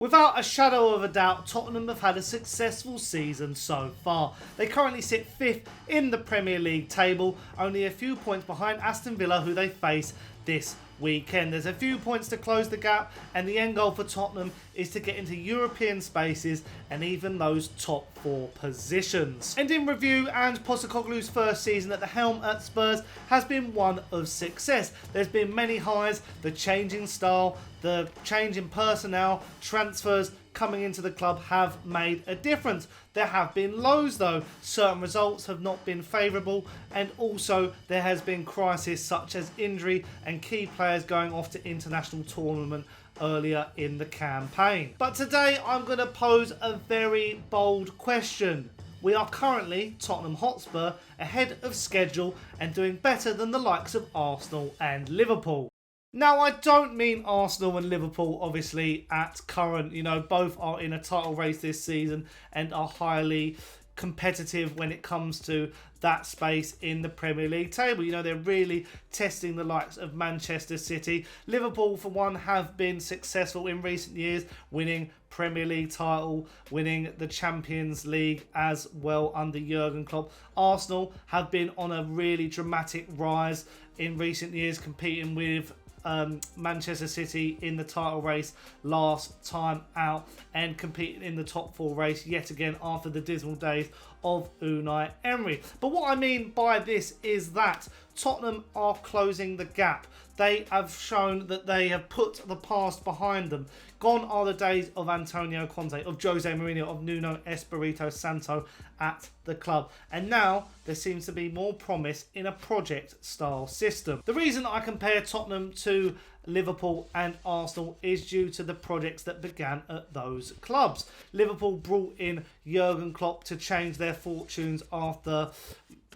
Without a shadow of a doubt, Tottenham have had a successful season so far. They currently sit 5th in the Premier League table, only a few points behind Aston Villa, who they face this weekend. There's a few points to close the gap, and the end goal for Tottenham is to get into European spaces and even those top 4 positions. And in review, Ange Postecoglou's first season at the helm at Spurs has been one of success. There's been many highs, the changing style, the change in personnel, transfers coming into the club have made a difference. There have been lows though. Certain results have not been favourable, and also there has been crisis such as injury and key players going off to international tournament earlier in the campaign. But today I'm going to pose a very bold question. We are currently, Tottenham Hotspur, ahead of schedule and doing better than the likes of Arsenal and Liverpool. Now, I don't mean Arsenal and Liverpool, obviously, at current. Both are in a title race this season and are highly competitive when it comes to that space in the Premier League table. They're really testing the likes of Manchester City. Liverpool, for one, have been successful in recent years, winning Premier League title, winning the Champions League as well under Jurgen Klopp. Arsenal have been on a really dramatic rise in recent years, competing with Manchester City in the title race last time out and competing in the top 4 race yet again after the dismal days of Unai Emery. But what I mean by this is that Tottenham are closing the gap. They have shown that they have put the past behind them. Gone are the days of Antonio Conte, of Jose Mourinho, of Nuno Espirito Santo at the club. And now there seems to be more promise in a project-style system. The reason I compare Tottenham to Liverpool and Arsenal is due to the projects that began at those clubs. Liverpool brought in Jurgen Klopp to change their fortunes after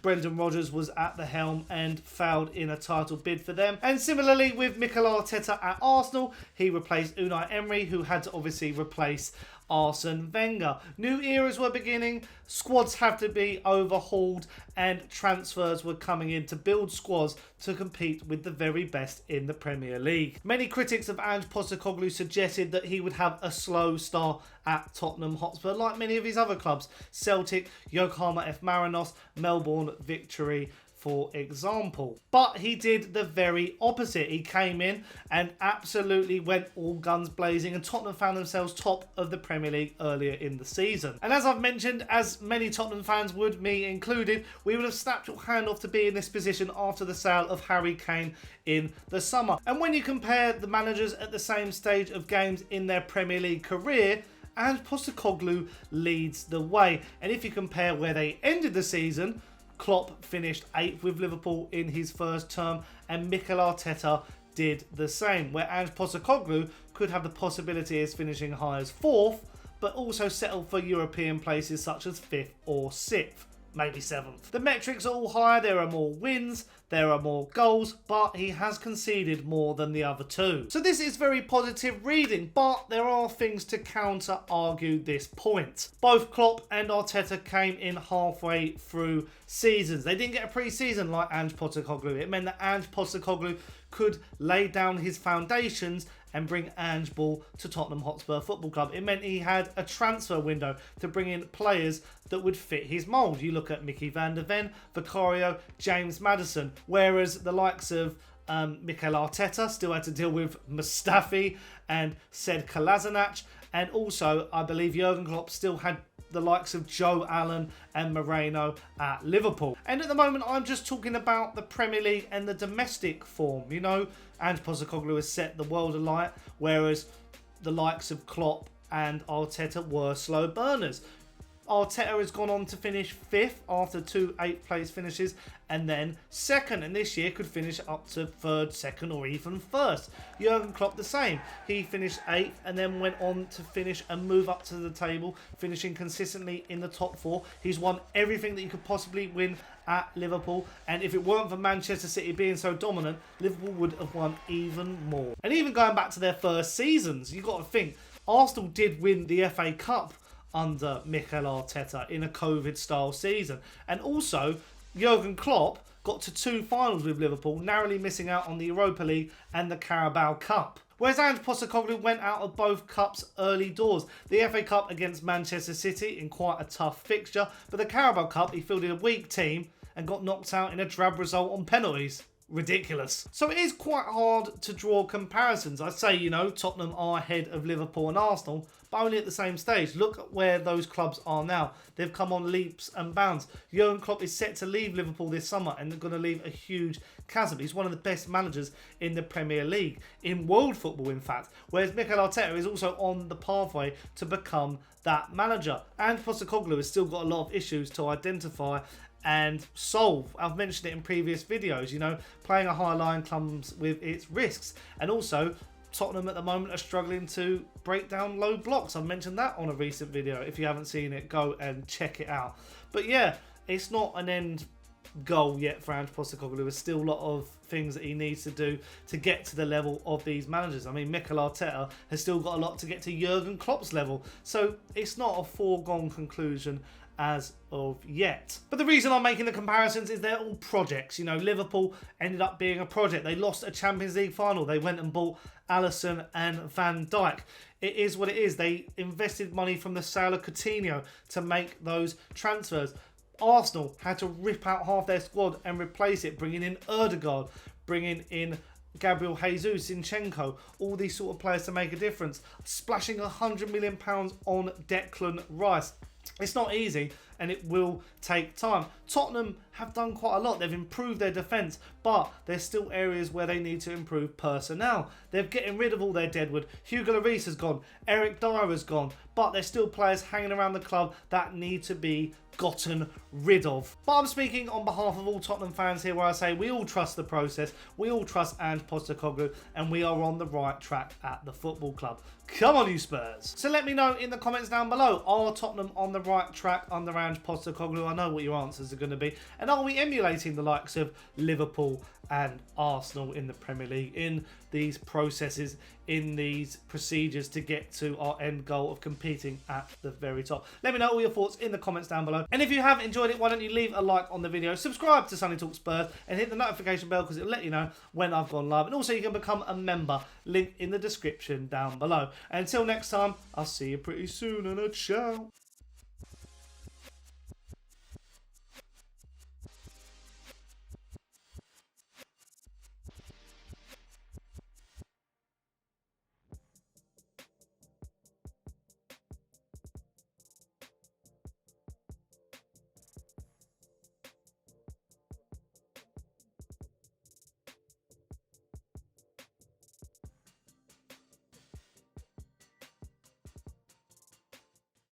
Brendan Rodgers was at the helm and failed in a title bid for them. And similarly with Mikel Arteta at Arsenal, he replaced Unai Emery, who had to obviously replace Arsene Wenger. New eras were beginning, squads have to be overhauled, and transfers were coming in to build squads to compete with the very best in the Premier League. Many critics of Ange Postecoglou suggested that he would have a slow start at Tottenham Hotspur, like many of his other clubs. Celtic, Yokohama F, Marinos, Melbourne Victory, for example. But he did the very opposite. He came in and absolutely went all guns blazing, and Tottenham found themselves top of the Premier League earlier in the season. And as I've mentioned, as many Tottenham fans would, me included, we would have snapped your hand off to be in this position after the sale of Harry Kane in the summer. And when you compare the managers at the same stage of games in their Premier League career, Ange Postecoglou leads the way. And if you compare where they ended the season, Klopp finished 8th with Liverpool in his first term, and Mikel Arteta did the same, where Ange Postecoglou could have the possibility of finishing high as 4th, but also settle for European places such as 5th or 6th. Maybe 7th. The metrics are all higher, there are more wins, there are more goals, but he has conceded more than the other two. So this is very positive reading, but there are things to counter-argue this point. Both Klopp and Arteta came in halfway through seasons. They didn't get a pre-season like Ange Postecoglou. It meant that Ange Postecoglou could lay down his foundations and bring Ange Ball to Tottenham Hotspur Football Club. It meant he had a transfer window to bring in players that would fit his mould. You look at Mickey van der Ven, Vicario, James Maddison, whereas the likes of Mikel Arteta still had to deal with Mustafi and Sead Kolasinac, and also I believe Jurgen Klopp still had the likes of Joe Allen and Marinos at Liverpool. And at the moment, I'm just talking about the Premier League and the domestic form. Ange Postecoglou has set the world alight, whereas the likes of Klopp and Arteta were slow burners. Arteta has gone on to finish 5th after 2 8th-place finishes, and then 2nd, and this year could finish up to 3rd, 2nd, or even 1st. Jurgen Klopp the same. He finished 8th and then went on to finish and move up to the table, finishing consistently in the top 4. He's won everything that you could possibly win at Liverpool, and if it weren't for Manchester City being so dominant, Liverpool would have won even more. And even going back to their first seasons, you've got to think, Arsenal did win the FA Cup under Mikel Arteta in a COVID-style season. And also, Jurgen Klopp got to 2 finals with Liverpool, narrowly missing out on the Europa League and the Carabao Cup. Whereas Ange Postecoglou went out of both cups early doors. The FA Cup against Manchester City in quite a tough fixture, but the Carabao Cup he fielded a weak team and got knocked out in a drab result on penalties. Ridiculous. So it is quite hard to draw comparisons. I'd say, you know, Tottenham are ahead of Liverpool and Arsenal, but only at the same stage. Look at where those clubs are now. They've come on leaps and bounds. Jurgen Klopp is set to leave Liverpool this summer and they're going to leave a huge chasm. He's one of the best managers in the Premier League, in world football in fact, whereas Mikel Arteta is also on the pathway to become that manager. And Postecoglou has still got a lot of issues to identify and solve. I've mentioned it in previous videos, you know, playing a high line comes with its risks. And also, Tottenham at the moment are struggling to break down low blocks. I've mentioned that on a recent video. If you haven't seen it, go and check it out. But yeah, it's not an end goal yet for Ange Postecoglou. There's still a lot of things that he needs to do to get to the level of these managers. I mean, Mikel Arteta has still got a lot to get to Jurgen Klopp's level. So it's not a foregone conclusion as of yet. But the reason I'm making the comparisons is they're all projects. You know, Liverpool ended up being a project. They lost a Champions League final. They went and bought Alisson and Van Dijk. It is what it is. They invested money from the sale of Coutinho to make those transfers. Arsenal had to rip out half their squad and replace it, bringing in Ødegaard, bringing in Gabriel Jesus, Zinchenko, all these sort of players to make a difference. Splashing £100 million on Declan Rice. It's not easy and it will take time. Tottenham have done quite a lot. They've improved their defence, but there's still areas where they need to improve personnel. They're getting rid of all their deadwood. Hugo Lloris has gone. Eric Dyer has gone. But there's still players hanging around the club that need to be gotten rid of. But I'm speaking on behalf of all Tottenham fans here where I say we all trust the process, we all trust Ange Postecoglou, and we are on the right track at the football club. Come on, you Spurs. So let me know in the comments down below, are Tottenham on the right track under Ange Postecoglou? I know what your answers are going to be. And are we emulating the likes of Liverpool and Arsenal in the Premier League in these processes, in these procedures to get to our end goal of competing at the very top? Let me know all your thoughts in the comments down below. And if you have enjoyed it, why don't you leave a like on the video, subscribe to Sunny Talk Spurs and hit the notification bell because it'll let you know when I've gone live. And also you can become a member, link in the description down below. And until next time, I'll see you pretty soon and a ciao.